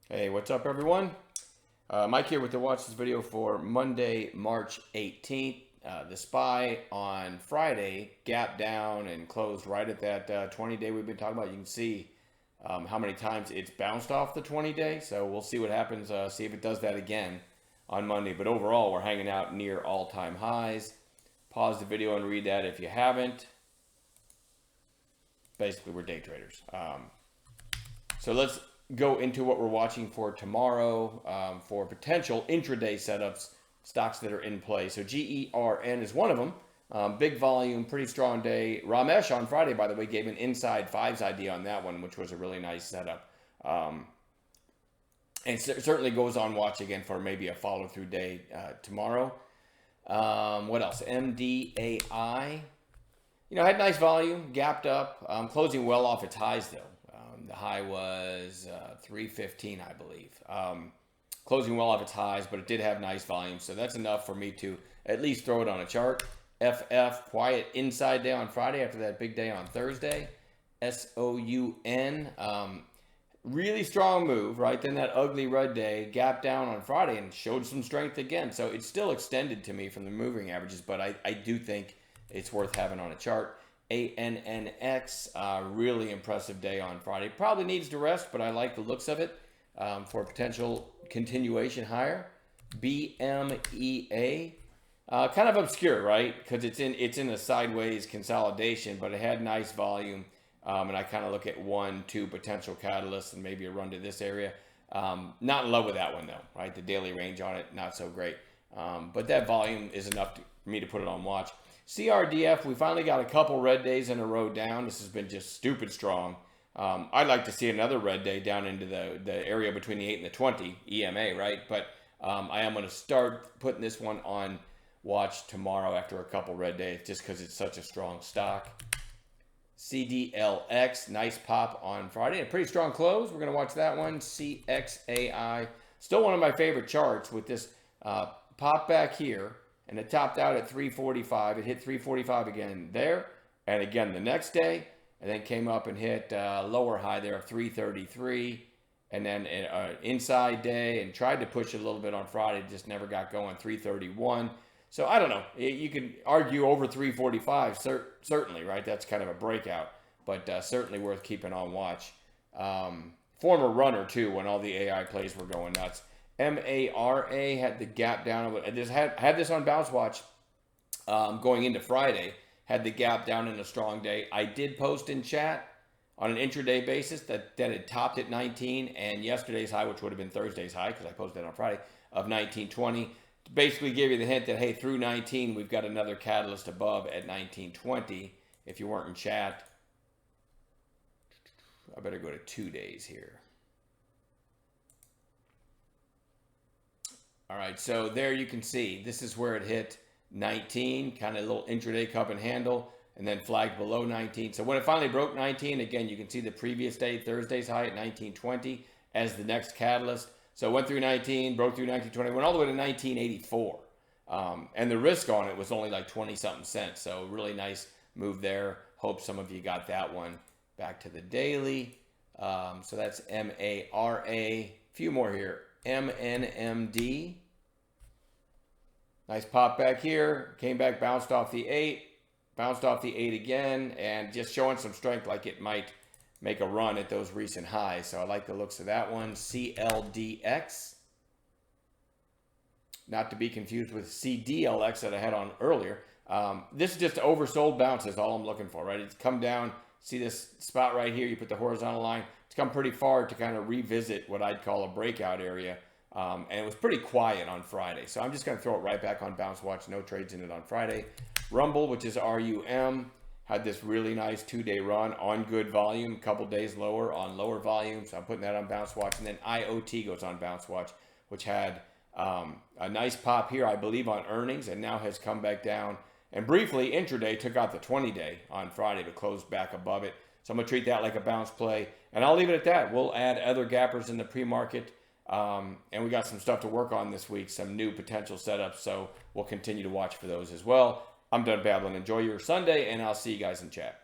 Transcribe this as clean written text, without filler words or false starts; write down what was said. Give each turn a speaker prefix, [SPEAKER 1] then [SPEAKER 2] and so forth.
[SPEAKER 1] Hey, what's up, everyone? Mike here with the Watch This video for Monday, March 18th. The SPY on Friday gapped down and closed right at that 20-day we've been talking about. You can see how many times it's bounced off the 20-day. So we'll see what happens, see if it does that again on Monday. But overall, we're hanging out near all-time highs. Pause the video and read that if you haven't. Basically, we're day traders. So let's go into what we're watching for tomorrow for potential intraday setups, stocks that are in play. So GERN is one of them. Big volume, pretty strong day. Ramesh on Friday, by the way, gave an inside fives idea on that one, which was a really nice setup. And certainly goes on watch again for maybe a follow through day tomorrow. What else? MDAI. Had nice volume, gapped up, closing well off its highs though. The high was 315, I believe. Closing well off its highs, but it did have nice volume, so that's enough for me to at least throw it on a chart. FF, quiet inside day on Friday after that big day on Thursday. SOUN, really strong move, right? Then that ugly red day, gapped down on Friday and showed some strength again. So it's still extended to me from the moving averages, but I do think it's worth having on a chart. ANNX, really impressive day on Friday. Probably needs to rest, but I like the looks of it for a potential continuation higher. BMEA, kind of obscure, right? Because it's in a sideways consolidation, but it had nice volume. And I kind of look at 1-2 potential catalysts and maybe a run to this area. Not in love with that one though, right? The daily range on it, not so great. But that volume is enough for me to put it on watch. CRDF, we finally got a couple red days in a row down. This has been just stupid strong. I'd like to see another red day down into the area between the 8 and the 20 EMA, right? But I am going to start putting this one on watch tomorrow after a couple red days just because it's such a strong stock. CDLX, nice pop on Friday. A pretty strong close. We're going to watch that one. CXAI, still one of my favorite charts with this pop back here. And it topped out at 345. It hit 345 again there. And again the next day. And then came up and hit lower high there of 333. And then inside day and tried to push it a little bit on Friday. Just never got going. 331. So I don't know. You can argue over 345. Certainly, right? That's kind of a breakout. But certainly worth keeping on watch. Former runner, too, when all the AI plays were going nuts. MARA had the gap down. I just had this on Bounce Watch going into Friday. Had the gap down in a strong day. I did post in chat on an intraday basis that it topped at 19, and yesterday's high, which would have been Thursday's high because I posted it on Friday, of 1920. Basically gave you the hint that, hey, through 19, we've got another catalyst above at 1920. If you weren't in chat, I better go to 2 days here. All right, so there you can see, this is where it hit 19, kind of a little intraday cup and handle, and then flagged below 19. So when it finally broke 19, again, you can see the previous day, Thursday's high at 1920 as the next catalyst. So it went through 19, broke through 1920, went all the way to 1984. And the risk on it was only like 20-something cents. So really nice move there. Hope some of you got that one. Back to the daily. So that's MARA. A few more here. MNMD. Nice pop back here. Came back, bounced off the 8. Bounced off the 8 again. And just showing some strength like it might make a run at those recent highs. So I like the looks of that one. CLDX. Not to be confused with CDLX that I had on earlier. This is just oversold bounce is all I'm looking for, right? It's come down. See this spot right here? You put the horizontal line. It's come pretty far to kind of revisit what I'd call a breakout area. And it was pretty quiet on Friday. So I'm just going to throw it right back on Bounce Watch. No trades in it on Friday. Rumble, which is RUM, had this really nice 2-day run on good volume. A couple days lower on lower volume. So I'm putting that on Bounce Watch. And then IoT goes on Bounce Watch, which had a nice pop here, I believe, on earnings. And now has come back down. And briefly, intraday took out the 20-day on Friday to close back above it. So I'm going to treat that like a bounce play. And I'll leave it at that. We'll add other gappers in the pre-market. And we got some stuff to work on this week, some new potential setups. So we'll continue to watch for those as well. I'm done babbling. Enjoy your Sunday, and I'll see you guys in chat.